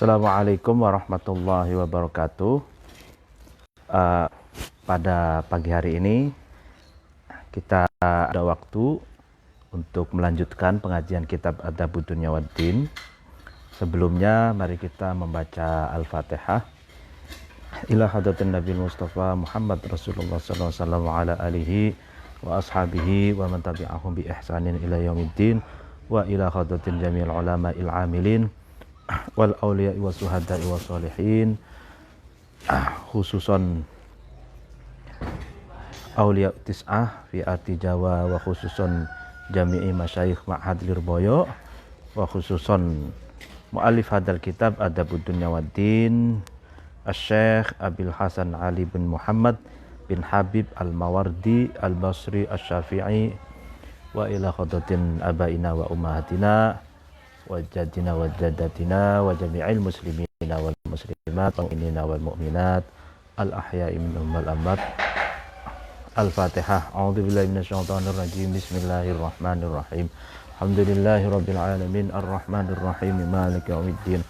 Assalamualaikum warahmatullahi wabarakatuh. Pada pagi hari ini kita ada waktu untuk melanjutkan pengajian kitab Adabud Dunya Waddin. Sebelumnya mari kita membaca Al-Fatihah. Ila hadratin Nabi Mustafa Muhammad Rasulullah sallallahu alaihi wasallam ala alihi wa ashabihi wa man tabi'ahum bi ihsanin ila yaumiddin wa ila hadratin jami'il ulama'il amilin wal awliya'i wa suhada'i wa sholihin, khususon awliya tis'ah fi arti Jawa wa khususon jami'i masyayikh ma'had Lirboyo wa khususon mu'alif hadal kitab Adabud Dunya Waddin Asy-Syaikh Abil Hasan Ali bin Muhammad bin Habib Al-Mawardi Al-Basri Asy-Syafi'i wa ila hadratin abaina wa ummahatina wa jaddina wa jaddatina wa jami'il muslimina wal muslimat wal mu'minina wal mu'minat al-ahya'i minhum wal amwat. Al-Fatihah. A'udzubillahi minasyaitonir rajim. Bismillahirrahmanirrahim. Alhamdulillahi rabbil alamin arrahmanir rahim maliki yaumiddin.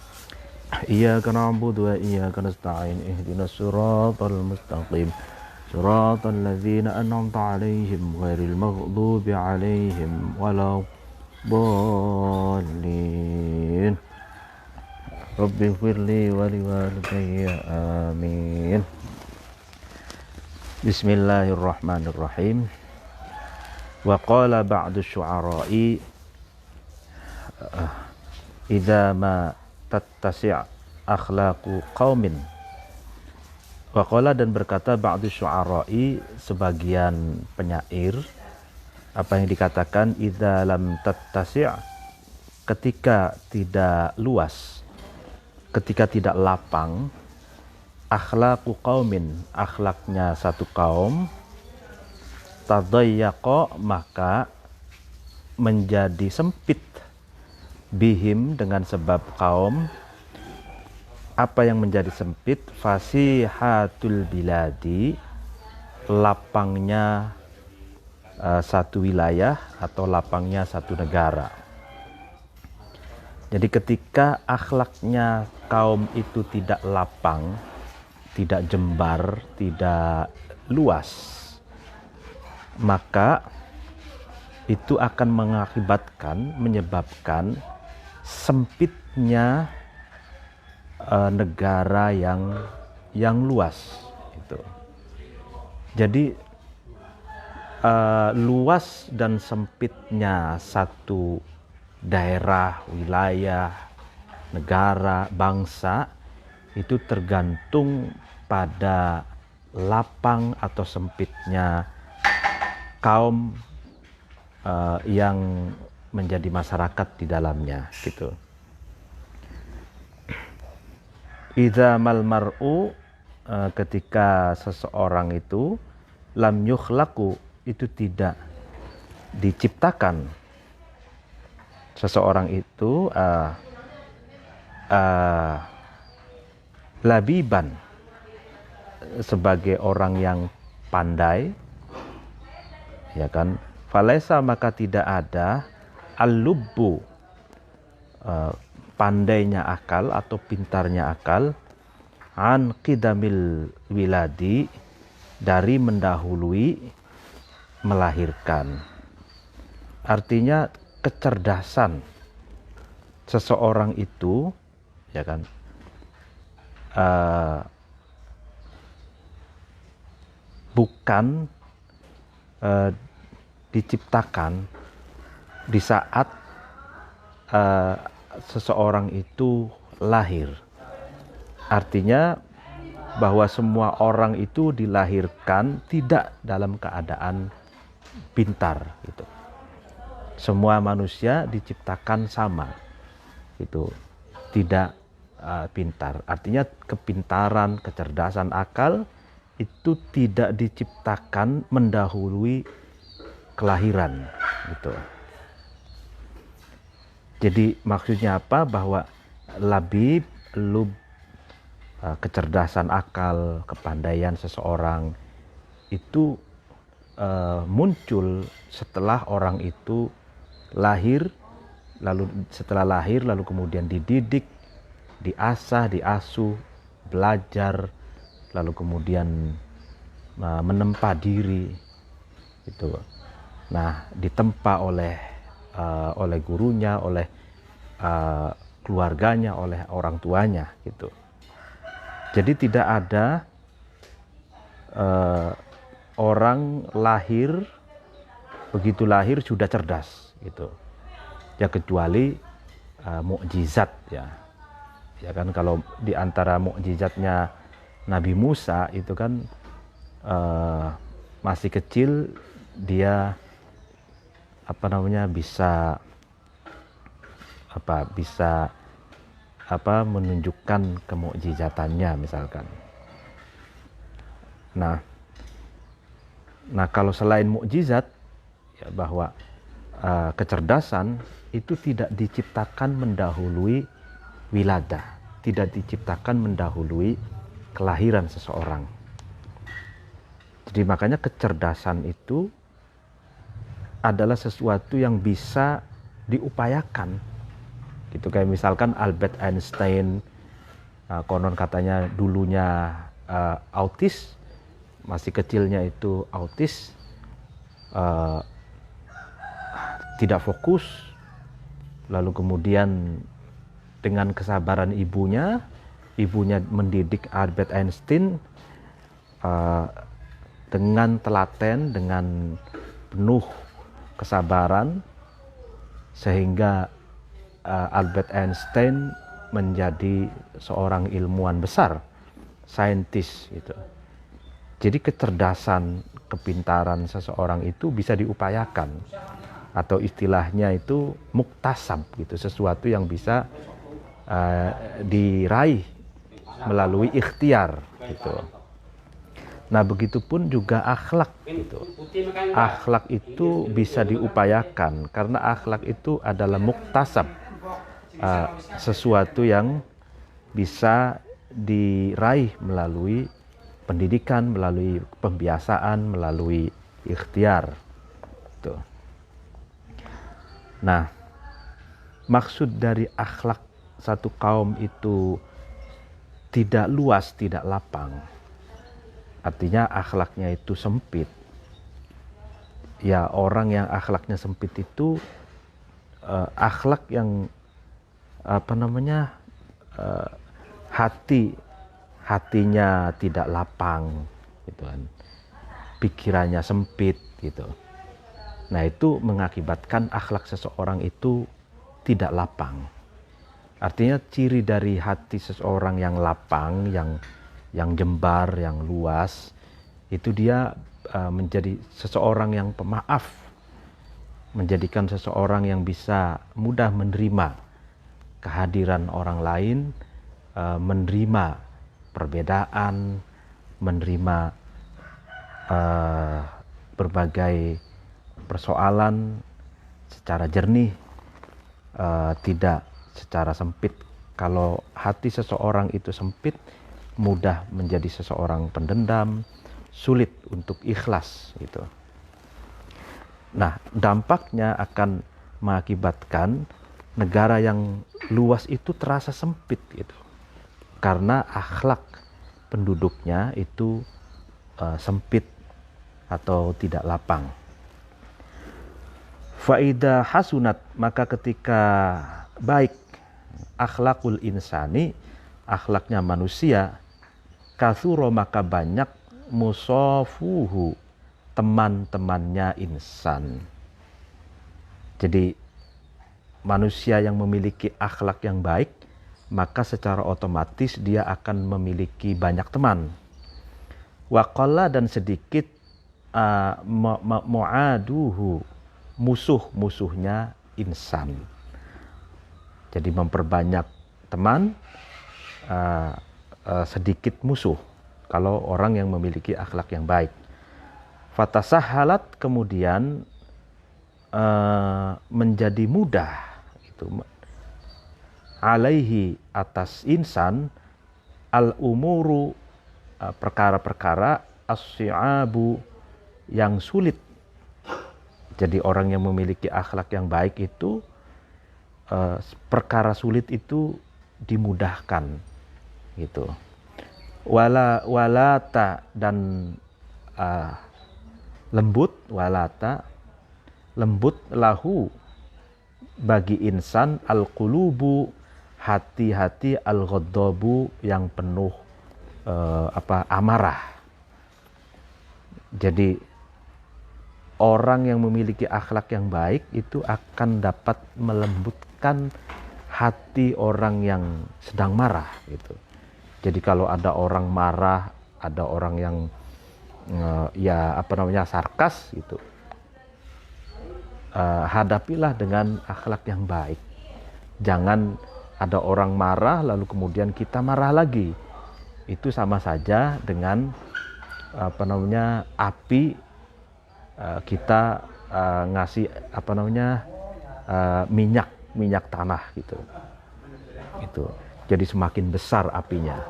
Iyyaka na'budu wa iyyaka nasta'in. Ihdinas siratal mustaqim. Siratal ladzina an'amta 'alaihim ghairil maghdubi 'alaihim waladdallin. Rabbighfirli wa liwalidayya amin. Bismillahirrahmanirrahim. Wa qala ba'du syu'ara'i idza ma tattasi' akhlaqu qaumin. Wa qala, dan berkata ba'du syu'ara'i, sebagian penyair, apa yang dikatakan idza lam tattasi', ketika tidak luas, ketika tidak lapang, akhlaqu qaumin, akhlaknya satu kaum, tadayyaqa, maka menjadi sempit, bihim, dengan sebab kaum. Apa yang menjadi sempit? Fasihatul biladi, lapangnya satu wilayah atau lapangnya satu negara. Jadi ketika akhlaknya kaum itu tidak lapang, tidak jembar, tidak luas, maka itu akan menyebabkan sempitnya negara yang luas itu. Jadi luas dan sempitnya satu daerah, wilayah, negara, bangsa itu tergantung pada lapang atau sempitnya kaum yang menjadi masyarakat di dalamnya gitu. Idza mal mar'u, ketika seseorang itu, lam yukhlaqu, itu tidak diciptakan, seseorang itu labiban, sebagai orang yang pandai, ya kan, falaisa, maka tidak ada al-lubbu, pandainya akal atau pintarnya akal, an qidamil wiladi, dari mendahului melahirkan. Artinya kecerdasan seseorang itu, ya kan, bukan diciptakan di saat seseorang itu lahir. Artinya bahwa semua orang itu dilahirkan tidak dalam keadaan pintar gitu. Semua manusia diciptakan sama itu, tidak pintar. Artinya kepintaran, kecerdasan akal itu tidak diciptakan mendahului kelahiran gitu. Jadi maksudnya apa? Bahwa labib, kecerdasan akal, kepandaian seseorang itu muncul setelah orang itu lahir, lalu setelah lahir lalu kemudian dididik, diasah, diasuh, belajar, lalu kemudian menempa diri gitu. Nah, ditempa oleh gurunya, oleh keluarganya, oleh orang tuanya gitu. Jadi tidak ada orang lahir, begitu lahir sudah cerdas gitu. Ya kecuali mukjizat ya. Ya kan, kalau di antara mukjizatnya Nabi Musa itu kan masih kecil dia bisa menunjukkan kemukjizatannya misalkan. Nah kalau selain mukjizat ya, bahwa kecerdasan itu tidak diciptakan mendahului wiladah, tidak diciptakan mendahului kelahiran seseorang. Jadi makanya kecerdasan itu adalah sesuatu yang bisa diupayakan gitu. Kayak misalkan Albert Einstein, konon katanya dulunya autis, masih kecilnya itu autis, tidak fokus, lalu kemudian dengan kesabaran ibunya mendidik Albert Einstein dengan telaten, dengan penuh kesabaran, sehingga Albert Einstein menjadi seorang ilmuwan besar, saintis gitu. Jadi kecerdasan, kepintaran seseorang itu bisa diupayakan, atau istilahnya itu muktasab gitu, sesuatu yang bisa diraih melalui ikhtiar gitu. Nah, begitupun juga akhlak gitu. Akhlak itu bisa diupayakan karena akhlak itu adalah muktasab, sesuatu yang bisa diraih melalui pendidikan, melalui pembiasaan, melalui ikhtiar. Tuh. Nah, maksud dari akhlak satu kaum itu tidak luas, tidak lapang. Artinya akhlaknya itu sempit. Ya, orang yang akhlaknya sempit itu akhlak yang hatinya tidak lapang gitu kan. Pikirannya sempit gitu. Nah, itu mengakibatkan akhlak seseorang itu tidak lapang. Artinya ciri dari hati seseorang yang lapang, yang jembar, yang luas, itu dia menjadi seseorang yang pemaaf, menjadikan seseorang yang bisa mudah menerima kehadiran orang lain, menerima perbedaan, menerima berbagai persoalan secara jernih, tidak secara sempit. Kalau hati seseorang itu sempit, mudah menjadi seseorang pendendam, sulit untuk ikhlas gitu. Nah, dampaknya akan mengakibatkan negara yang luas itu terasa sempit gitu. Karena akhlak penduduknya itu sempit atau tidak lapang. Faida hasunat, maka ketika baik akhlakul insani, akhlaknya manusia, katsuro, maka banyak musafuhu, teman-temannya insan. Jadi manusia yang memiliki akhlak yang baik, maka secara otomatis dia akan memiliki banyak teman. Waqalla, dan sedikit mu'aduhu, musuh-musuhnya insan. Jadi memperbanyak teman, sedikit musuh kalau orang yang memiliki akhlak yang baik. Fatasahalat, kemudian menjadi mudah itu alaihi, atas insan, al-umuru, perkara-perkara, as-si'abu, yang sulit. Jadi orang yang memiliki akhlak yang baik itu perkara sulit itu dimudahkan gitu. Walata dan lembut, walata lembut lahu bagi insan al-qulubu hati-hati al-ghaddabu yang penuh amarah. Jadi orang yang memiliki akhlak yang baik itu akan dapat melembutkan hati orang yang sedang marah gitu. Jadi kalau ada orang marah, ada orang yang sarkas gitu, hadapilah dengan akhlak yang baik. Jangan ada orang marah lalu kemudian kita marah lagi. Itu sama saja dengan api kita ngasih minyak tanah gitu. Itu jadi semakin besar apinya.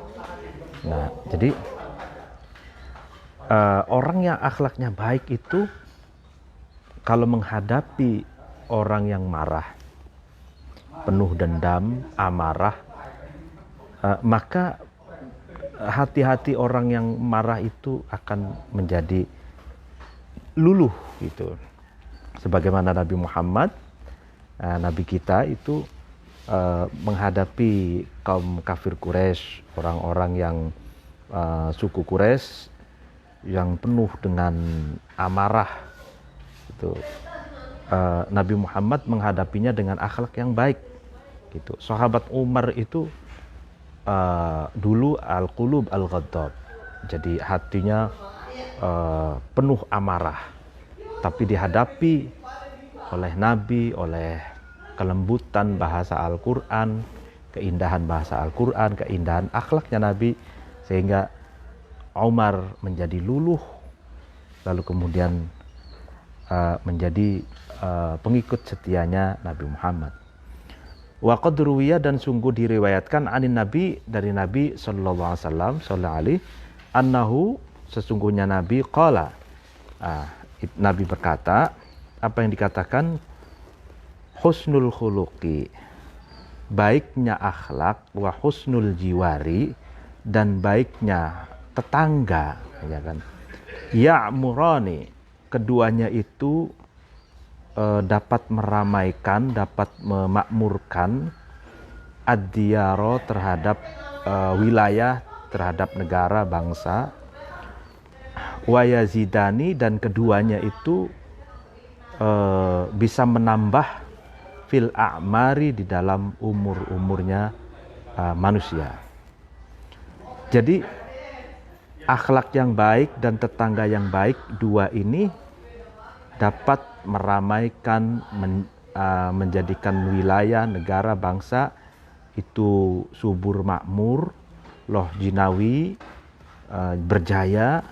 Nah, jadi orang yang akhlaknya baik itu kalau menghadapi orang yang marah, penuh dendam, amarah, maka hati-hati orang yang marah itu akan menjadi luluh gitu. Sebagaimana Nabi Muhammad, Nabi kita itu menghadapi kaum kafir Quraisy, orang-orang yang suku Quraisy yang penuh dengan amarah itu. Nabi Muhammad menghadapinya dengan akhlak yang baik gitu. Sahabat Umar itu dulu al-qulub al-ghaddab, jadi hatinya penuh amarah, tapi dihadapi oleh Nabi, oleh kelembutan bahasa Al-Quran, keindahan bahasa Al-Quran, keindahan akhlaknya Nabi, sehingga Umar menjadi luluh, lalu kemudian menjadi pengikut setianya Nabi Muhammad. Wa qad ruwiya, dan sungguh diriwayatkan anin Nabi, dari Nabi sallallahu alaihi wasallam, annahu, sesungguhnya Nabi qala, Nabi berkata, apa yang dikatakan, husnul khuluqi, baiknya akhlak, wa husnul jiwari, dan baiknya tetangga, ya kan. Ya'murani, keduanya itu dapat meramaikan, dapat memakmurkan ad-diyara, terhadap wilayah, terhadap negara, bangsa. Wa yazidani, dan keduanya itu bisa menambah fil a'mari, di dalam umur-umurnya manusia. Jadi akhlak yang baik dan tetangga yang baik, dua ini dapat meramaikan, menjadikan wilayah, negara, bangsa itu subur makmur, loh jinawi, berjaya.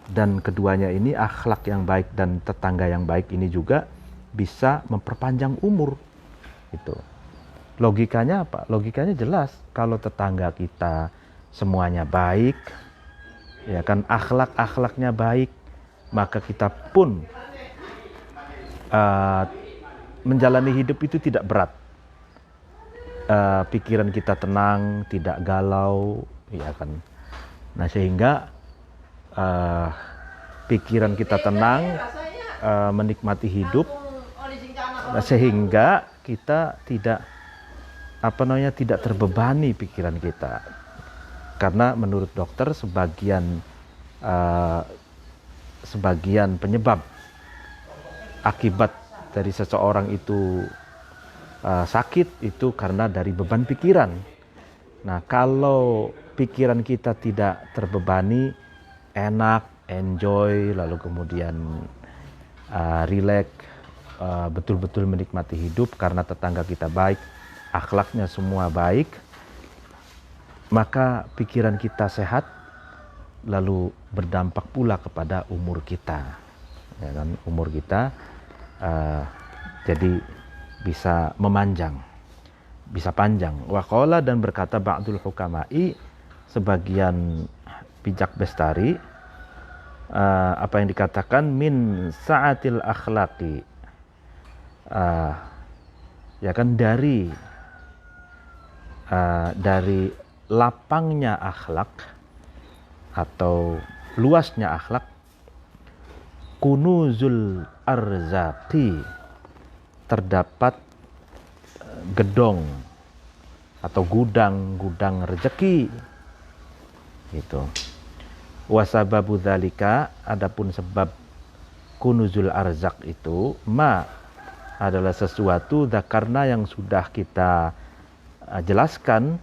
Dan keduanya ini, akhlak yang baik dan tetangga yang baik ini juga bisa memperpanjang umur. Itu logikanya apa? Logikanya jelas, kalau tetangga kita semuanya baik, ya kan, akhlaknya baik, maka kita pun menjalani hidup itu tidak berat. Pikiran kita tenang, tidak galau, ya kan. Nah, sehingga pikiran kita tenang, menikmati hidup, sehingga kita tidak tidak terbebani pikiran kita. Karena menurut dokter sebagian penyebab akibat dari seseorang itu sakit itu karena dari beban pikiran. Nah, kalau pikiran kita tidak terbebani, enak, enjoy, lalu kemudian relax, betul-betul menikmati hidup karena tetangga kita baik, akhlaknya semua baik, maka pikiran kita sehat, lalu berdampak pula kepada umur kita, ya kan? Umur kita jadi bisa memanjang, bisa panjang. Waqala, dan berkata ba'dul hukama'i, sebagian bijak bestari, apa yang dikatakan, min sa'atil akhlaqi, ya kan, dari dari lapangnya akhlak atau luasnya akhlak, kunuzul arzaqi, terdapat gedong atau gudang rezeki gitu. Wasababu dzalika, adapun sebab kunuzul arzak itu adalah sesuatu karena yang sudah kita jelaskan,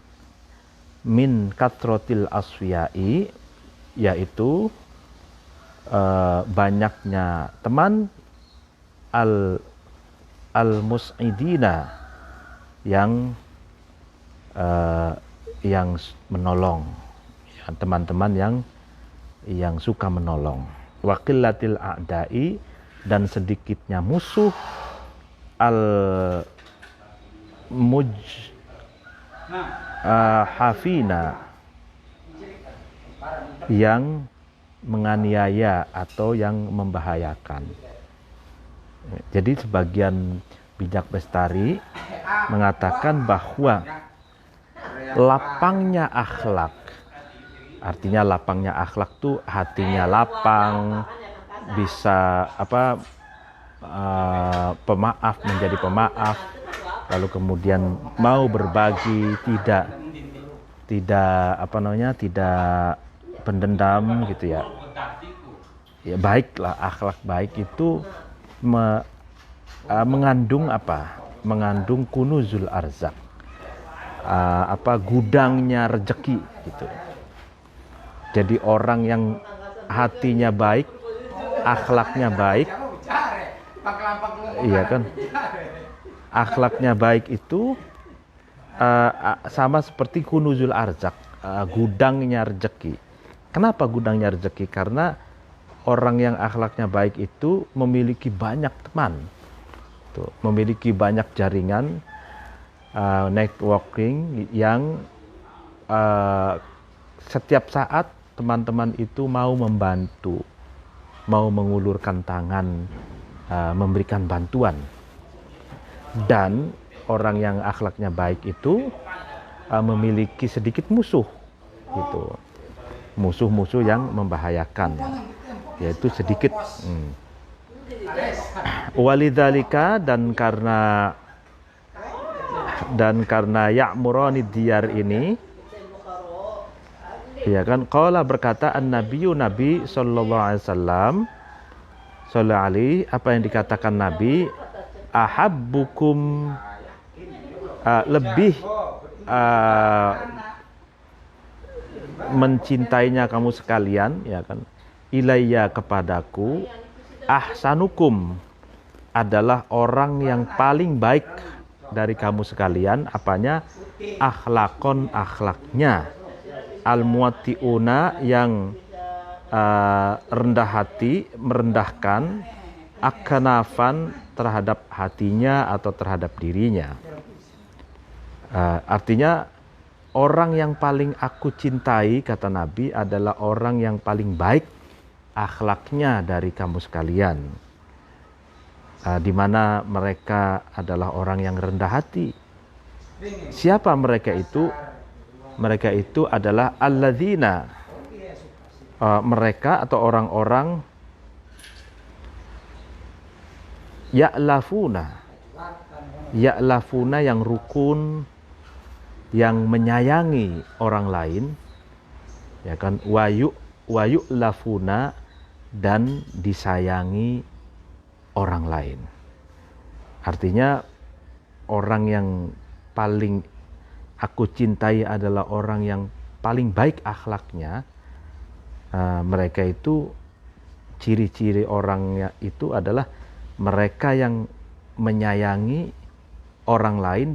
min katrotil aswiyai, yaitu banyaknya teman al-mus'idina, yang menolong, teman-teman yang suka menolong. Wa qillatil a'da'i, dan sedikitnya musuh hafina, yang menganiaya atau yang membahayakan. Jadi sebagian bijak bestari mengatakan bahwa lapangnya akhlak, artinya lapangnya akhlak tuh hatinya lapang, bisa pemaaf menjadi pemaaf, lalu kemudian mau berbagi, tidak pendendam gitu ya. Ya baiklah, akhlak baik itu mengandung mengandung kunuzul arzak, gudangnya rezeki gitu. Jadi orang yang hatinya baik, akhlaknya baik, iya kan, akhlaknya baik itu sama seperti kunuzul arzak, gudangnya rezeki. Kenapa gudangnya rezeki? Karena orang yang akhlaknya baik itu memiliki banyak teman, memiliki banyak jaringan, networking, yang setiap saat teman-teman itu mau membantu, mau mengulurkan tangan, memberikan bantuan. Dan orang yang akhlaknya baik itu memiliki sedikit musuh gitu, musuh-musuh yang membahayakan, yaitu sedikit. Walidzalika, dan karena ya'murani diyar ini, ya kan, qala, berkata nabi sallallahu alaihi wasallam, apa yang dikatakan Nabi, ahabbukum, lebih mencintainya kamu sekalian, ya kan, ilayya, kepadaku, ahsanukum, adalah orang yang paling baik dari kamu sekalian, akhlakon, akhlaknya, al-muwatti'una, yang rendah hati, merendahkan, akanafan, terhadap hatinya atau terhadap dirinya. Artinya orang yang paling aku cintai, kata Nabi, adalah orang yang paling baik akhlaknya dari kamu sekalian, di mana mereka adalah orang yang rendah hati. Siapa mereka itu? Mereka itu adalah alladzina, mereka atau orang-orang ya'lafuna, yang rukun, yang menyayangi orang lain, ya kan, wayu'lafuna, dan disayangi orang lain. Artinya orang yang paling aku cintai adalah orang yang paling baik akhlaknya. Mereka itu, ciri-ciri orangnya itu adalah mereka yang menyayangi orang lain,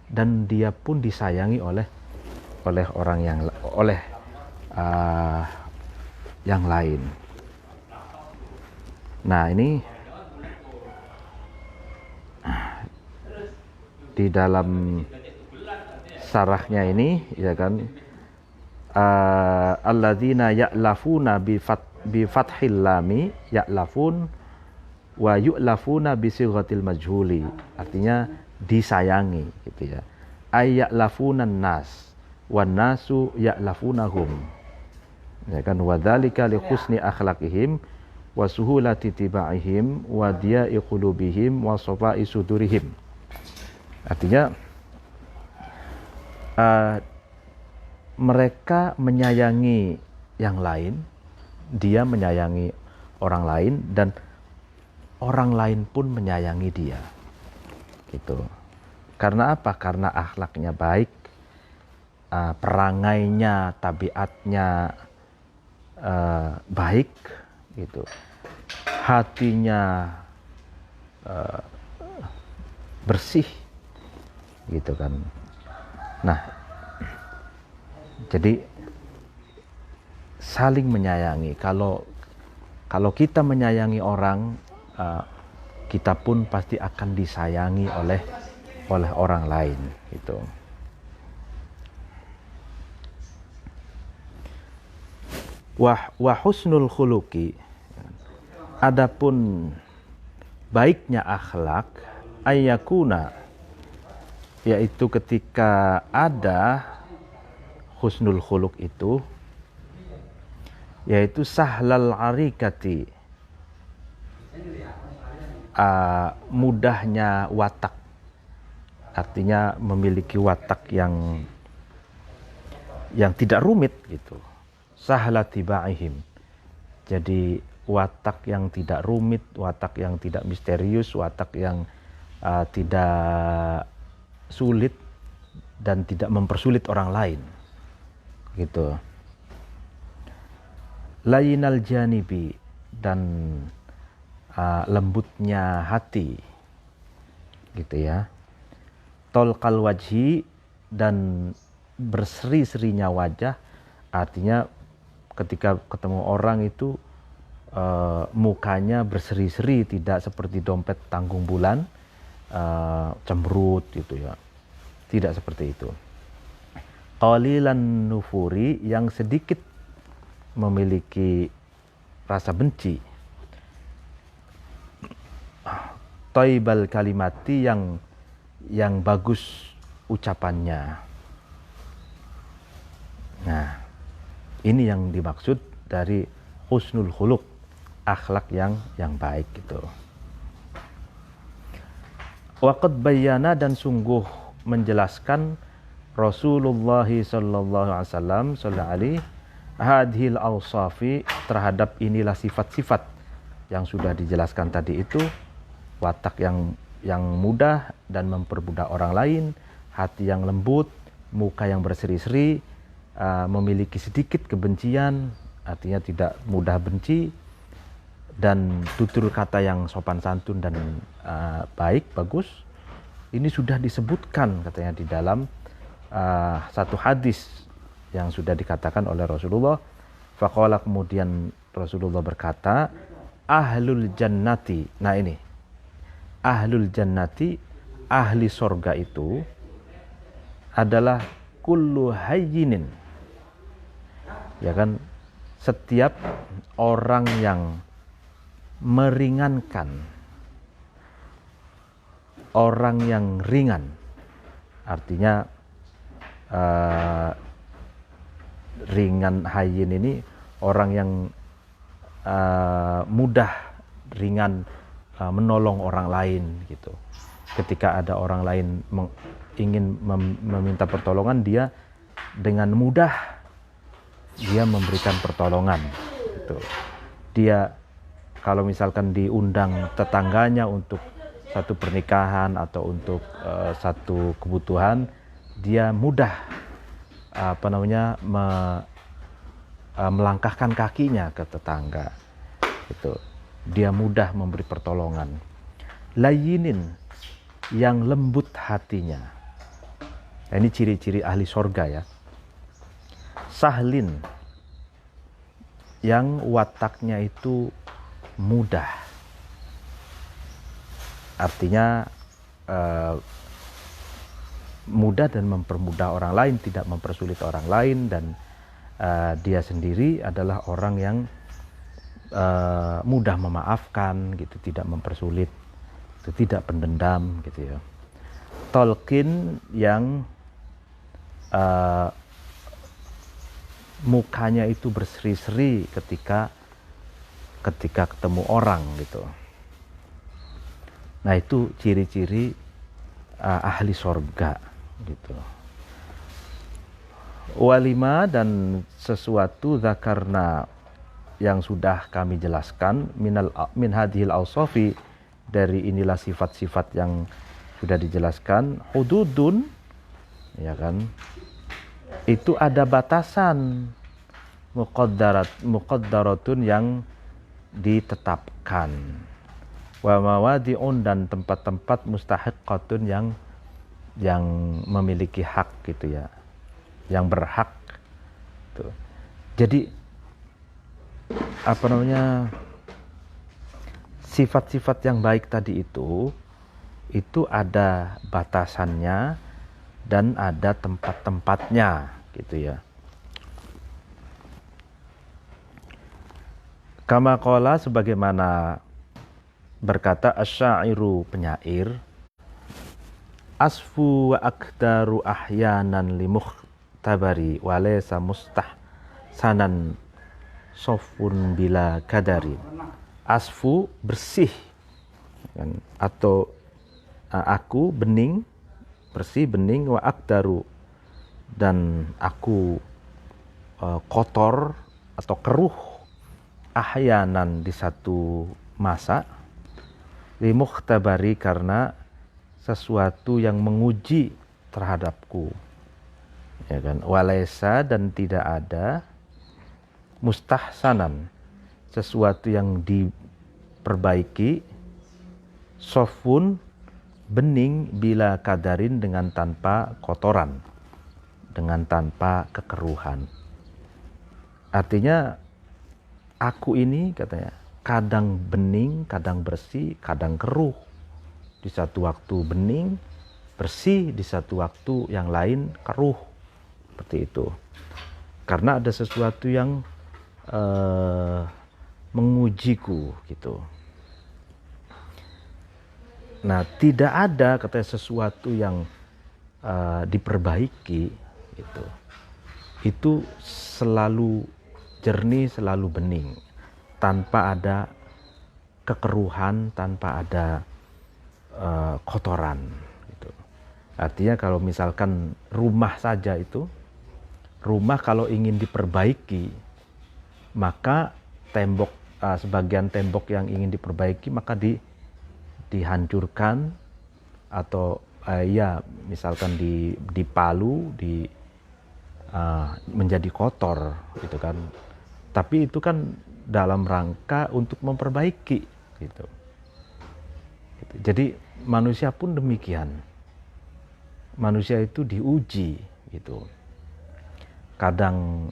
dan dia pun disayangi oleh orang yang lain. Nah, ini di dalam sarahnya ini, ya kan, alladzina ya'lafuna bi fathil lami, ya'lafun, wa yu'lafuna bi sighatil majhuli, artinya disayangi gitu ya. ayya'lafunan nas wan nasu ya'lafunahum. Ya kan, wadzalika li husni akhlaqihim wa suhulati tibaihim wa diya'i qulubihim wa safa'i sudurihim. Artinya mereka menyayangi yang lain, dia menyayangi orang lain, dan orang lain pun menyayangi dia. Gitu. Karena apa? Karena akhlaknya baik, perangainya, tabiatnya baik, gitu. Hatinya bersih, gitu kan. Nah, jadi saling menyayangi. Kalau kita menyayangi orang, kita pun pasti akan disayangi oleh orang lain, gitu. Wa husnul khuluqi, adapun baiknya akhlak, ayyakuna, yaitu ketika ada husnul khuluq itu, yaitu sahlal arikati, mudahnya watak, artinya memiliki watak yang tidak rumit, gitu. Sahlatibaihim, jadi watak yang tidak rumit, watak yang tidak misterius, watak yang tidak sulit dan tidak mempersulit orang lain, gitu. Lainal janibi, dan lembutnya hati, gitu ya. Tolqal wajhi, dan berseri-serinya wajah, artinya ketika ketemu orang itu mukanya berseri-seri, tidak seperti dompet tanggung bulan, cemberut, gitu ya. Tidak seperti itu. Qalilan nufuri, yang sedikit memiliki rasa benci. Thaibal kalimati, yang bagus ucapannya. Nah, ini yang dimaksud dari husnul khuluq, akhlak yang baik, gitu. Waqad bayyana, dan sungguh menjelaskan Rasulullah sallallahu alaihi wasallam hadhil awsafi, terhadap inilah sifat-sifat yang sudah dijelaskan tadi itu, watak yang mudah dan mempermudah orang lain, hati yang lembut, muka yang berseri-seri, memiliki sedikit kebencian, artinya tidak mudah benci, dan tutur kata yang sopan santun dan baik, bagus. Ini sudah disebutkan katanya di dalam satu hadis yang sudah dikatakan oleh Rasulullah. Faqala, kemudian Rasulullah berkata, ahlul jannati. Nah ini, ahlul jannati, ahli sorga itu adalah kullu hayyinin, ya kan, setiap orang yang meringankan, orang yang ringan, artinya ringan, hayyin ini orang yang mudah, ringan, menolong orang lain, gitu. Ketika ada orang lain ingin meminta pertolongan, dia dengan mudah dia memberikan pertolongan, gitu. Dia kalau misalkan diundang tetangganya untuk satu pernikahan atau untuk satu kebutuhan, dia mudah melangkahkan kakinya ke tetangga, gitu. Dia mudah memberi pertolongan. Layinin, yang lembut hatinya. Nah, ini ciri-ciri ahli sorga ya. Sahlin, yang wataknya itu mudah, artinya mudah dan mempermudah orang lain, tidak mempersulit orang lain, dan dia sendiri adalah orang yang mudah memaafkan, gitu, tidak mempersulit, itu tidak pendendam, gitu ya. Tolkin, yang uh, mukanya itu berseri-seri ketika ketemu orang gitu. Nah itu ciri-ciri ahli sorga gitu. Walima dan sesuatu zakarna yang sudah kami jelaskan min hadhil awsafi, dari inilah sifat-sifat yang sudah dijelaskan. Hududun, ya kan, itu ada batasan, muqaddaratun yang ditetapkan, wa mawadi'un dan tempat-tempat mustahiqqatun yang memiliki hak gitu ya, yang berhak tuh. Jadi sifat-sifat yang baik tadi itu ada batasannya dan ada tempat-tempatnya gitu ya. Kama qala, sebagaimana berkata asy-syairu, penyair, asfu wa akdaru ahyanan limukhtabari wa laysa mustahsanan sofun bila kadari. Asfu, bersih kan? Atau aku bening, bersih, bening, wa akdaru, dan aku kotor atau keruh, ahyanan, di satu masa, limukhtabari, karena sesuatu yang menguji terhadapku, ya kan. Walaysa, dan tidak ada, mustahsanan, sesuatu yang diperbaiki, sofun, bening, bila kadarin, dengan tanpa kotoran, dengan tanpa kekeruhan. Artinya aku ini, katanya, kadang bening, kadang bersih, kadang keruh. Di satu waktu bening, bersih, di satu waktu yang lain keruh. Seperti itu. Karena ada sesuatu yang mengujiku gitu. Nah, tidak ada, katanya, sesuatu yang diperbaiki gitu. Itu selalu jernih, selalu bening, tanpa ada kekeruhan, tanpa ada kotoran gitu. Artinya kalau misalkan rumah saja itu, rumah kalau ingin diperbaiki, maka tembok, sebagian tembok yang ingin diperbaiki, maka dihancurkan atau ya misalkan dipalu, menjadi kotor gitu kan. Tapi itu kan dalam rangka untuk memperbaiki gitu. Jadi manusia pun demikian. Manusia itu diuji gitu. Kadang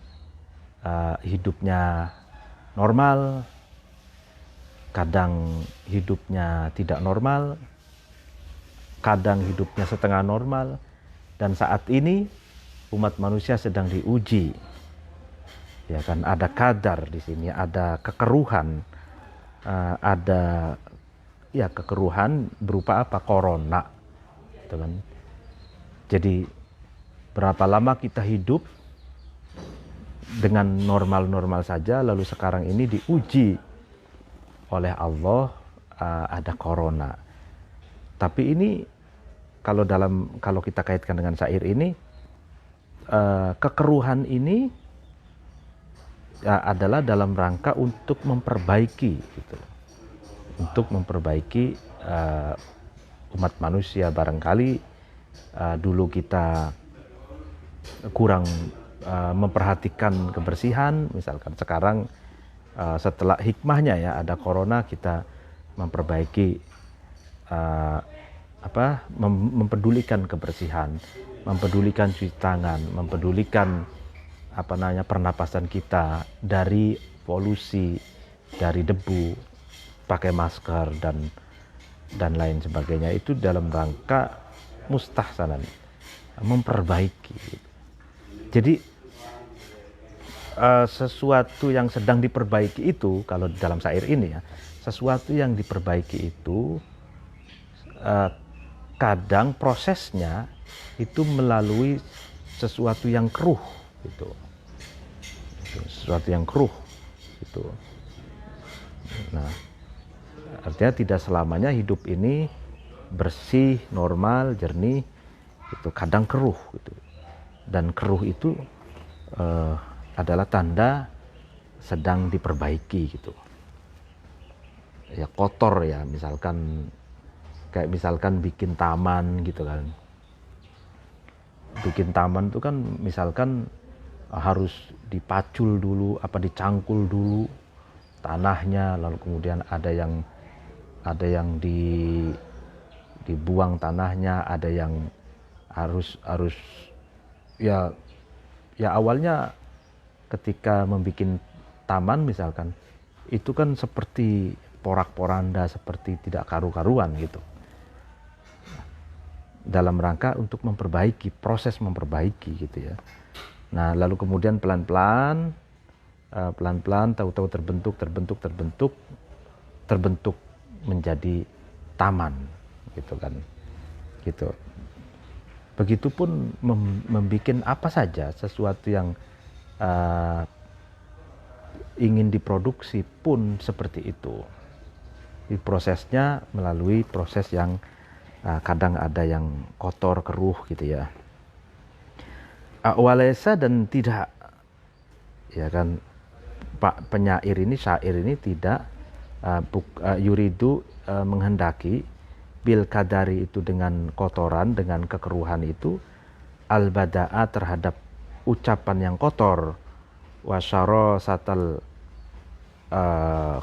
hidupnya normal, kadang hidupnya tidak normal, kadang hidupnya setengah normal, dan saat ini umat manusia sedang diuji, ya kan. Ada kadar di sini, ada kekeruhan, ada ya kekeruhan berupa apa? Corona, gitu kan. Jadi berapa lama kita hidup dengan normal-normal saja, lalu sekarang ini diuji oleh Allah, ada corona. Tapi ini kalau kita kaitkan dengan syair ini, kekeruhan ini adalah dalam rangka untuk memperbaiki gitu. Untuk memperbaiki umat manusia. Barangkali dulu kita kurang memperhatikan kebersihan, misalkan sekarang setelah hikmahnya ya ada corona, kita memperbaiki, mempedulikan kebersihan, mempedulikan cuci tangan, mempedulikan pernapasan kita dari polusi, dari debu, pakai masker dan lain sebagainya. Itu dalam rangka mustahsanan, memperbaiki. Jadi sesuatu yang sedang diperbaiki itu, kalau dalam syair ini ya, sesuatu yang diperbaiki itu kadang prosesnya itu melalui sesuatu yang keruh gitu. Sesuatu yang keruh gitu. Nah, artinya tidak selamanya hidup ini bersih, normal, jernih, itu kadang keruh gitu. Dan keruh itu adalah tanda sedang diperbaiki gitu. Ya kotor ya, misalkan kayak misalkan bikin taman gitu kan. Bikin taman itu kan misalkan harus dipacul dulu, dicangkul dulu tanahnya, lalu kemudian ada yang dibuang tanahnya, ada yang harus ya awalnya ketika membuat taman misalkan itu kan seperti porak-poranda, seperti tidak karu-karuan gitu, dalam rangka untuk memperbaiki, proses memperbaiki gitu ya. Nah lalu kemudian pelan-pelan tahu-tahu terbentuk menjadi taman gitu kan gitu. Begitupun membuat apa saja sesuatu yang ingin diproduksi pun seperti itu. Di prosesnya melalui proses yang kadang ada yang kotor, keruh gitu ya. Walaysa, dan tidak ya kan, Pak penyair ini, syair ini tidak yuridu menghendaki bil kadari itu dengan kotoran, dengan kekeruhan itu, al bada'a terhadap ucapan yang kotor, wasyara satal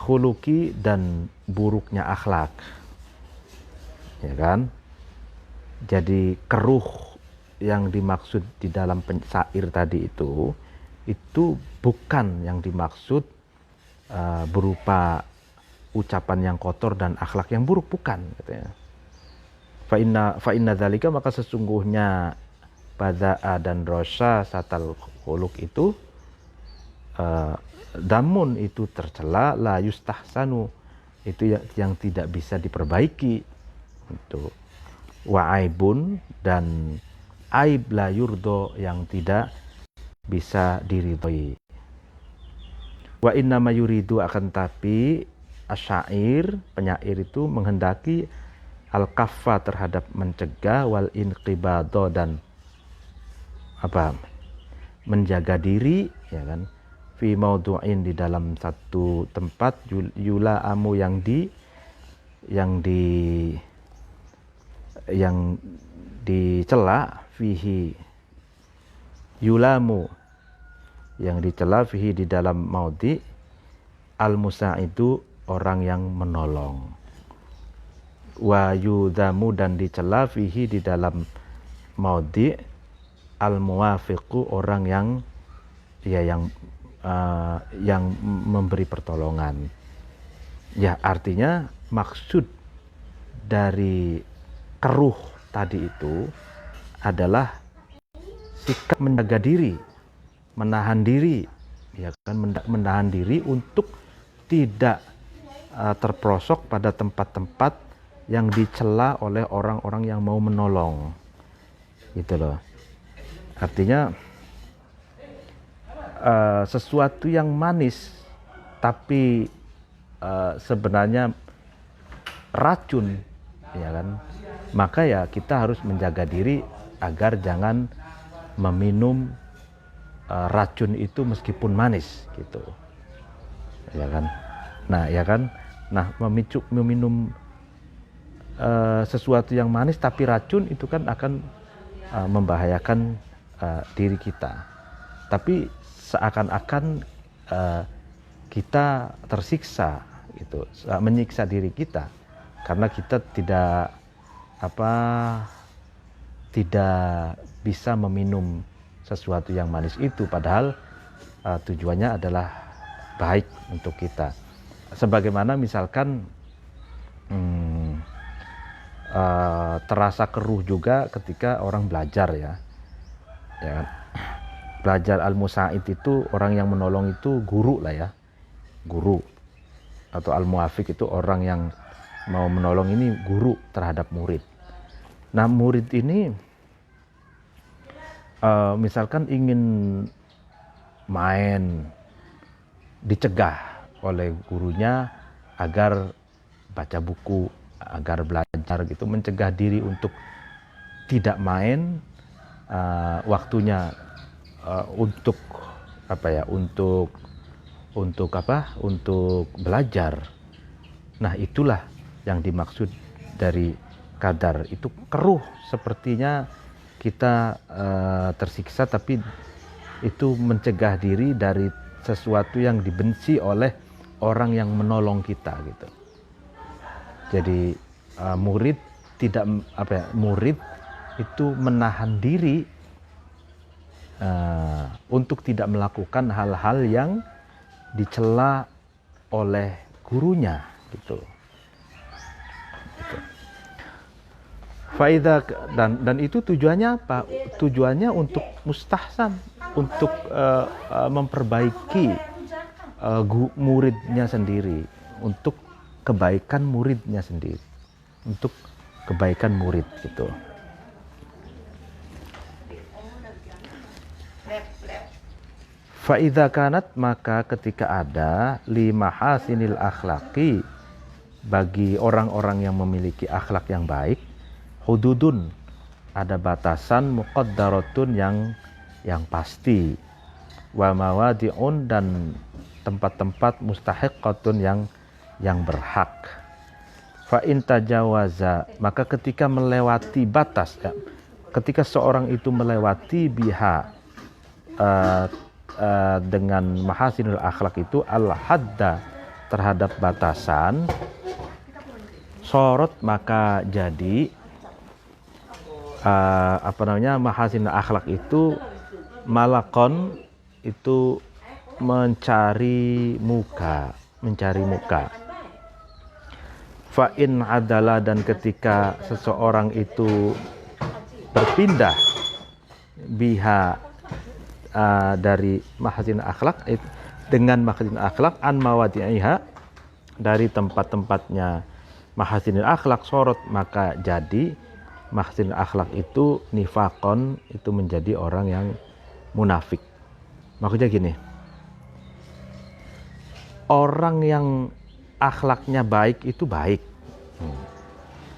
khuluki, dan buruknya akhlak, ya kan. Jadi keruh yang dimaksud di dalam syair tadi itu bukan yang dimaksud berupa ucapan yang kotor dan akhlak yang buruk, bukan katanya. Fa inna dzalika, maka sesungguhnya bada'a dan rosa satal khuluq itu damun itu tercela, la yustahsanu itu yang tidak bisa diperbaiki itu, wa aibun, dan aib la yurdo yang tidak bisa diridhoi. Wa inna ma yuridu, akan tapi asyair, penyair itu menghendaki al-kaffa terhadap mencegah, wal inqibado, dan menjaga diri ya kan, fi maudu'in, di dalam satu tempat, yula amu yang dicela, fihi yulamu yang dicela, fihi di dalam maudi, al musaidu orang yang menolong, wa yudhamu, dan dicela, fihi di dalam maudi, al muwafiqu orang yang memberi pertolongan. Ya artinya maksud dari keruh tadi itu adalah sikap menjaga diri, menahan diri, ya kan, menahan diri untuk tidak terperosok pada tempat-tempat yang dicela oleh orang-orang yang mau menolong, gitu loh. Artinya sesuatu yang manis tapi sebenarnya racun, ya kan, maka ya kita harus menjaga diri agar jangan meminum racun itu meskipun manis gitu, ya kan. Nah meminum sesuatu yang manis tapi racun itu kan akan membahayakan diri kita, tapi seakan-akan kita tersiksa gitu, menyiksa diri kita karena kita tidak bisa meminum sesuatu yang manis itu, padahal tujuannya adalah baik untuk kita. Sebagaimana misalkan terasa keruh juga ketika orang belajar ya kan? Belajar al-musa'id itu, orang yang menolong itu guru lah ya, guru, atau al-muwafiq itu orang yang mau menolong, ini guru terhadap murid. Nah murid ini misalkan ingin main, dicegah oleh gurunya agar baca buku, agar belajar gitu, mencegah diri untuk tidak main, waktunya untuk untuk belajar. Nah, itulah yang dimaksud dari qadar. Itu keruh, sepertinya kita tersiksa, tapi itu mencegah diri dari sesuatu yang dibenci oleh orang yang menolong kita gitu. Jadi murid itu menahan diri untuk tidak melakukan hal-hal yang dicela oleh gurunya gitu. Faida dan itu tujuannya apa? Tujuannya untuk mustahsan, untuk memperbaiki muridnya sendiri, untuk kebaikan muridnya sendiri, untuk kebaikan murid gitu. Faida kanat, maka ketika ada lima hasinil akhlaki, bagi orang-orang yang memiliki akhlak yang baik, hududun, ada batasan, muqaddaratun, yang pasti, wa mawadi'un, dan tempat-tempat, mustahiqatun, yang berhak. Fa in tajawaza, maka ketika melewati batas, ketika seorang itu melewati biha dengan mahasinul akhlak itu al-hadda, terhadap batasan, sorot, maka jadi mahasinul akhlak itu malakon, itu mencari muka. Fa in adalah, dan ketika seseorang itu berpindah biha dari mahasin akhlak, dengan mahasin akhlak, an mawadi'iha, dari tempat-tempatnya mahasin akhlak, sorot, maka jadi mahasin akhlak itu nifakon, itu menjadi orang yang munafik. Maksudnya gini, orang yang akhlaknya baik itu baik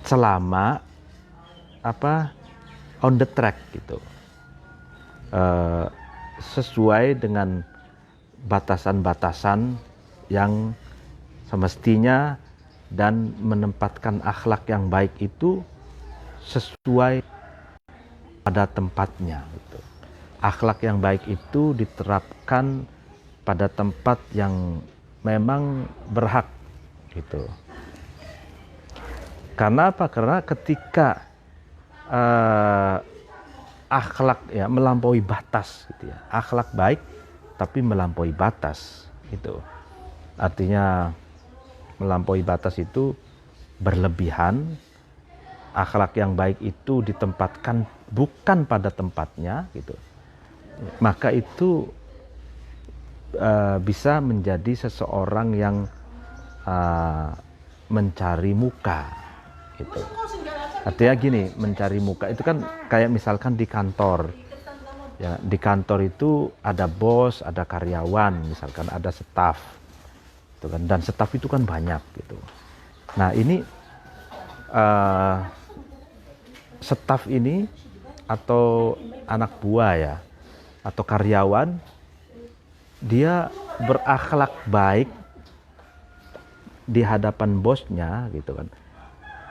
selama on the track gitu, sesuai dengan batasan-batasan yang semestinya, dan menempatkan akhlak yang baik itu sesuai pada tempatnya gitu. Akhlak yang baik itu diterapkan pada tempat yang memang berhak gitu. Karena apa? Karena ketika akhlak melampaui batas gitu ya. Akhlak baik tapi melampaui batas gitu. Artinya melampaui batas itu berlebihan. Akhlak yang baik itu ditempatkan bukan pada tempatnya gitu. Maka itu bisa menjadi seseorang yang mencari muka gitu. Artinya gini, mencari muka itu kan kayak misalkan di kantor. Ya, di kantor itu ada bos, ada karyawan, misalkan ada staf. Gitu kan, dan staf itu kan banyak gitu. Nah, ini staf ini atau anak buah ya, atau karyawan, dia berakhlak baik di hadapan bosnya gitu kan,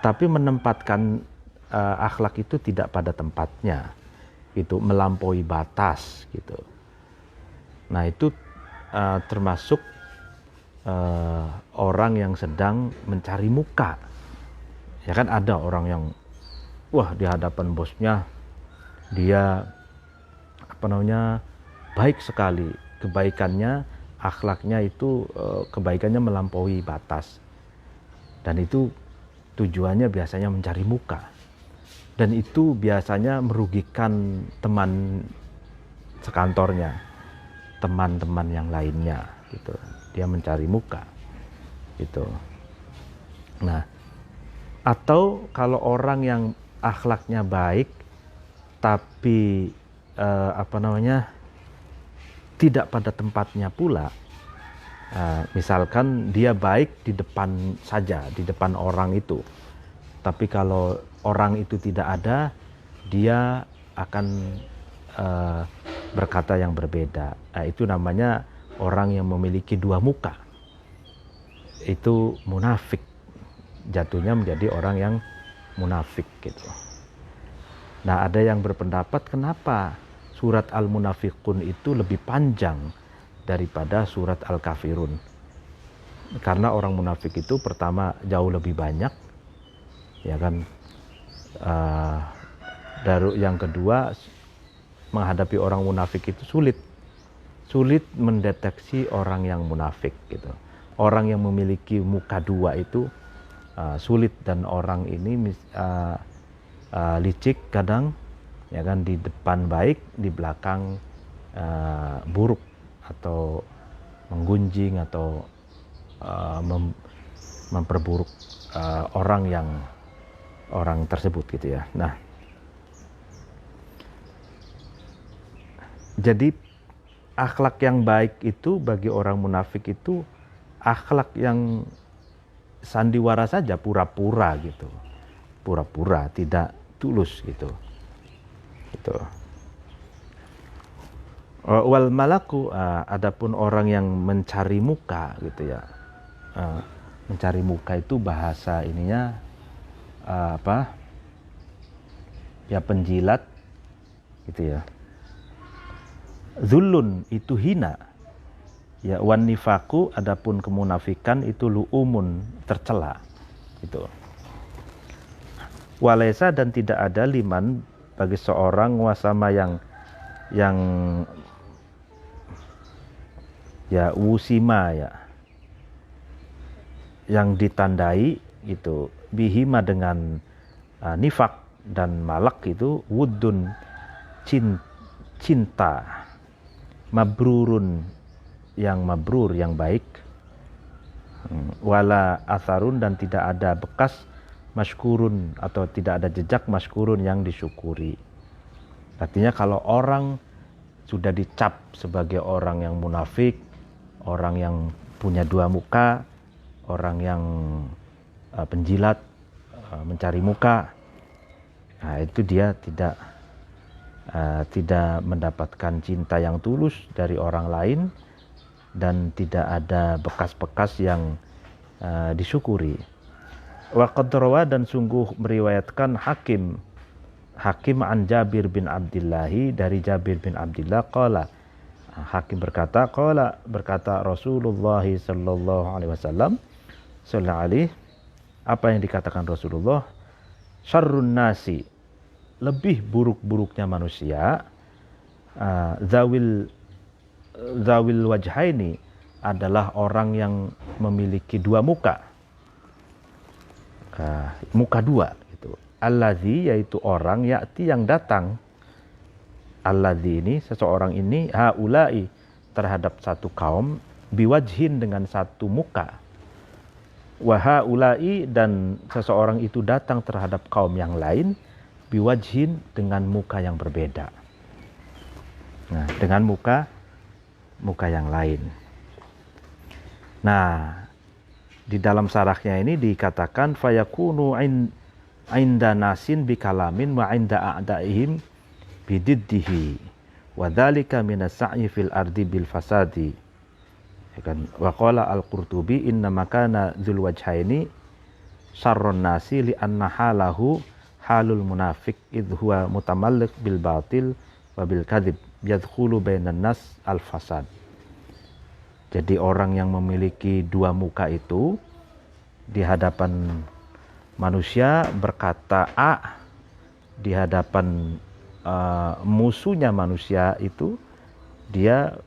tapi menempatkan akhlak itu tidak pada tempatnya, itu melampaui batas gitu. Nah, itu termasuk orang yang sedang mencari muka. Ya kan, ada orang yang di hadapan bosnya dia baik sekali, kebaikannya, akhlaknya itu kebaikannya melampaui batas, dan itu tujuannya biasanya mencari muka, dan itu biasanya merugikan teman sekantornya, teman-teman yang lainnya gitu. Dia mencari muka gitu. Nah, atau kalau orang yang akhlaknya baik tapi tidak pada tempatnya pula. Misalkan dia baik di depan saja, di depan orang itu, tapi kalau orang itu tidak ada, dia akan berkata yang berbeda. Itu namanya orang yang memiliki dua muka. Itu munafik, jatuhnya menjadi orang yang munafik gitu. Nah, ada yang berpendapat kenapa surat Al-Munafiqun itu lebih panjang daripada surat Al-Kafirun. Karena orang munafik itu pertama jauh lebih banyak, ya kan. Yang kedua, menghadapi orang munafik itu sulit mendeteksi orang yang munafik gitu. Orang yang memiliki muka dua itu sulit, dan orang ini licik kadang, ya kan, di depan baik, di belakang buruk, atau menggunjing atau memperburuk orang tersebut gitu ya. Nah, jadi akhlak yang baik itu bagi orang munafik itu akhlak yang sandiwara saja, pura-pura gitu, pura-pura, tidak tulus gitu. Wal malaku, adapun orang yang mencari muka gitu ya. Mencari muka itu bahasa ininya ya penjilat gitu ya. Zulun itu hina. Ya, wan nifaku, adapun kemunafikan itu lu'umun, tercela gitu. Walaysa, dan tidak ada liman bagi seorang wasama yang ya wusima ya, yang ditandai gitu, bihima dengan nifak dan malak itu, wudun cinta, mabrurun yang mabrur, yang baik, wala atharun, dan tidak ada bekas, masykurun, atau tidak ada jejak masykurun yang disyukuri. Artinya kalau orang sudah dicap sebagai orang yang munafik, orang yang punya dua muka, orang yang penjilat, mencari muka, nah itu dia tidak mendapatkan cinta yang tulus dari orang lain, dan tidak ada bekas-bekas yang disyukuri. Wa qad rawa, dan sungguh meriwayatkan Hakim an Jabir bin Abdillahi, dari Jabir bin Abdillah, qala, Hakim berkata Rasulullah sallallahu alaihi wasallam, apa yang dikatakan Rasulullah, syarrun nasi, lebih buruk-buruknya manusia, zawil wajhaini, adalah orang yang memiliki dua muka, muka dua gitu. Alladzi, yaitu orang, ya'ti, yang datang, alladzi ini, seseorang ini, haulai, terhadap satu kaum, biwajhin, dengan satu muka, wa haulai, dan seseorang itu datang terhadap kaum yang lain, biwajhin, dengan muka yang berbeda. Nah, dengan muka yang lain. Nah, di dalam syarahnya ini dikatakan fayakunu inda nasin bikalamin wa inda a'daihim bididdihi wa dzalika minas sa'i fil ardi bil fasadi. Ya kan, wa qala al-Qurtubi inna makana dzul wajhaini syarrun nasi li anna halahu halul munafiq idh huwa mutamalliq bil batil wa bil kadzib yadkhulu bainan nas al fasad. Jadi orang yang memiliki dua muka itu di hadapan manusia berkata A, di hadapan musuhnya manusia itu dia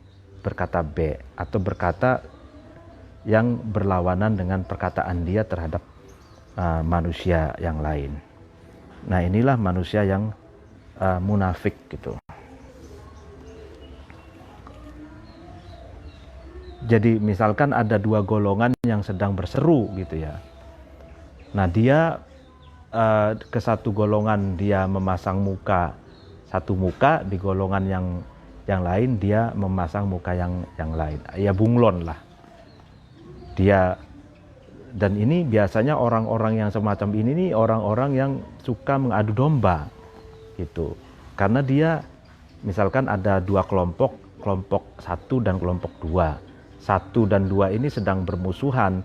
berkata B, atau berkata yang berlawanan dengan perkataan dia terhadap manusia yang lain. Nah, inilah manusia yang munafik gitu. Jadi misalkan ada dua golongan yang sedang berseru gitu ya. Nah, dia ke satu golongan dia memasang muka satu muka, di golongan yang lain dia memasang muka yang lain. Ya bunglon lah. Dia, dan ini biasanya orang-orang yang semacam ini nih orang-orang yang suka mengadu domba gitu. Karena dia misalkan ada dua kelompok, kelompok 1 dan kelompok 2. 1 dan 2 ini sedang bermusuhan.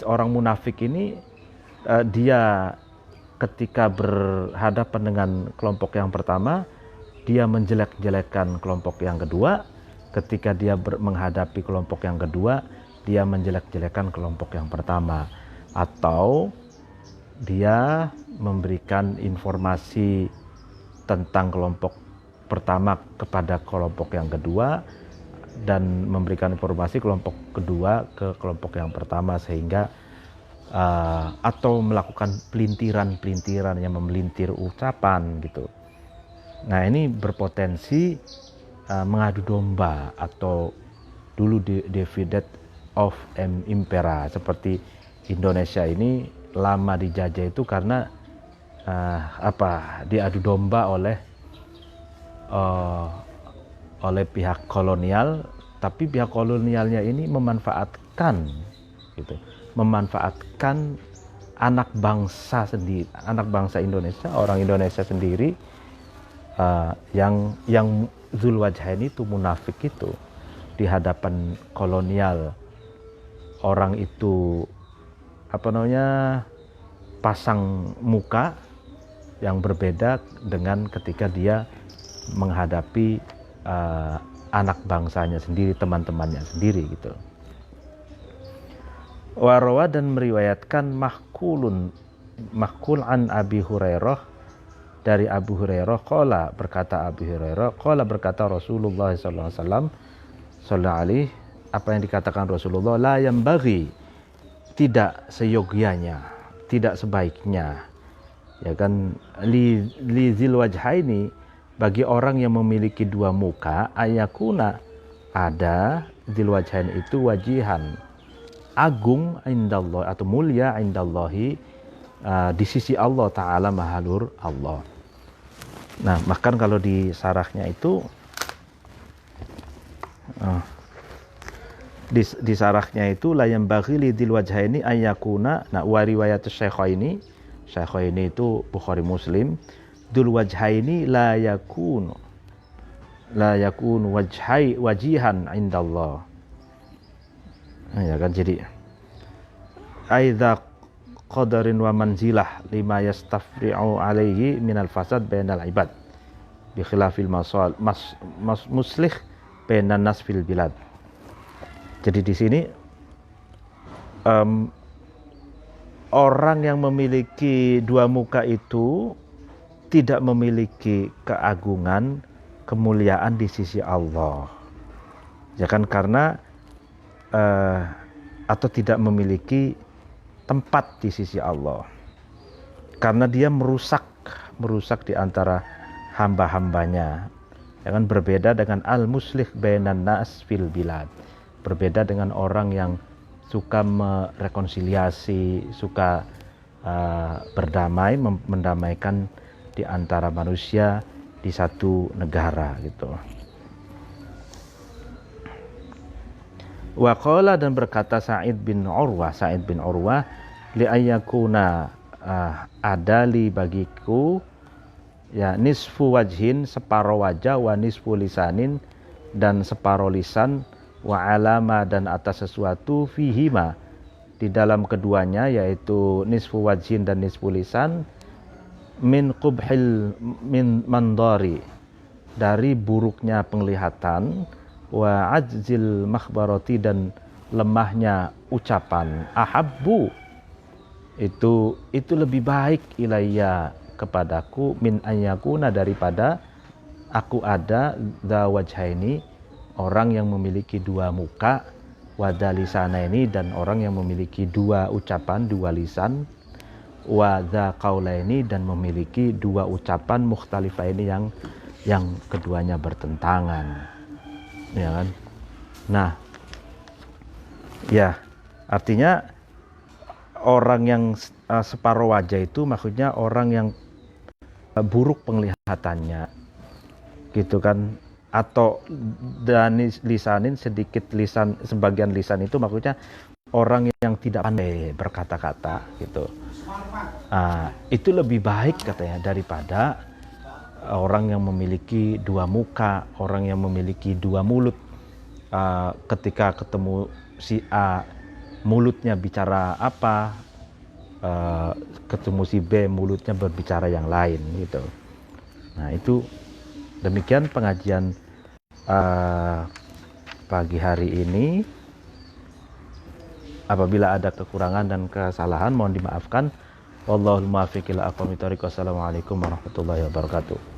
Orang munafik ini dia ketika berhadapan dengan kelompok yang pertama, dia menjelek-jelekan kelompok yang kedua. Ketika dia menghadapi kelompok yang kedua, dia menjelek-jelekan kelompok yang pertama. Atau dia memberikan informasi tentang kelompok pertama kepada kelompok yang kedua, dan memberikan informasi kelompok kedua ke kelompok yang pertama, sehingga atau melakukan pelintiran yang memelintir ucapan gitu. Nah, ini berpotensi mengadu domba, atau dulu divided of impera, seperti Indonesia ini lama dijajah itu karena diadu domba oleh pihak kolonial, tapi pihak kolonialnya ini memanfaatkan anak bangsa sendiri, anak bangsa Indonesia, orang Indonesia sendiri, yang Zulwajhain itu, munafik itu, di hadapan kolonial. Orang itu pasang muka yang berbeda dengan ketika dia menghadapi anak bangsanya sendiri, teman-temannya sendiri gitu. Warawa, dan meriwayatkan mahkul an Abi Hurairah, dari Abu Hurairah, berkata Rasulullah sallallahu alaihi, apa yang dikatakan Rasulullah, la yambaghi, tidak seyogyanya, tidak sebaiknya, ya kan, li zil wajhaini, bagi orang yang memiliki dua muka, ayakuna, ada zil wajhain itu wajihan, agung indallah, atau mulia indallahi, di sisi Allah Ta'ala, mahalur Allah. Nah, bahkan kalau di sarahnya itu di sarahnya itu, la yambaghi lidil wajhaini ayakuna, nah, wa riwayat Syaikhaini itu Bukhari Muslim, dul wajhaini la yakun wajihan indallah. Nah, ya kan, jadi aidza qadarin wa manzilah lima yastafri'u alaihi minal fasad bainal ibad bi khilafil muslih bainan nas fil bilad. Jadi di sini orang yang memiliki dua muka itu tidak memiliki keagungan, kemuliaan di sisi Allah, ya kan, karena atau tidak memiliki tempat di sisi Allah, karena dia merusak di antara hamba-hambanya, ya kan, berbeda dengan al-muslih bainan nas fil bilad, berbeda dengan orang yang suka merekonsiliasi, suka berdamai, mendamaikan di antara manusia di satu negara gitu. Wa qala, dan berkata Sa'id bin Urwah li ayyakuna, adali bagiku, ya, nisfu wajhin, separuh wajah, wa nisfu lisanin, dan separuh lisan, wa alama, dan atas sesuatu, fihima, di dalam keduanya, yaitu nisfu wajhin dan nisfu lisan, min mandari, dari buruknya penglihatan, wa ajzil makhbarati, dan lemahnya ucapan, ahabbu, itu lebih baik ilayya, kepadaku, min anyakuna, daripada aku ada dza wajhaini, orang yang memiliki dua muka, wadalisana ini, dan orang yang memiliki dua ucapan, dua lisan, wadza qaulaini, dan memiliki dua ucapan, mukhtalifaini, yang keduanya bertentangan, ya kan. Nah, ya, artinya orang yang separuh wajah itu maksudnya orang yang buruk penglihatannya gitu kan, atau dan lisanin sedikit lisan, sebagian lisan itu maksudnya orang yang tidak pandai berkata-kata gitu. Itu lebih baik katanya daripada orang yang memiliki dua muka, orang yang memiliki dua mulut. Ketika ketemu si A, mulutnya bicara apa, ketemu si B, mulutnya berbicara yang lain gitu. Nah itu demikian pengajian pagi hari ini. Apabila ada kekurangan dan kesalahan mohon dimaafkan. Wallahul muwaffiq ila aqwamit thoriq. Wassalamualaikum warahmatullahi wabarakatuh.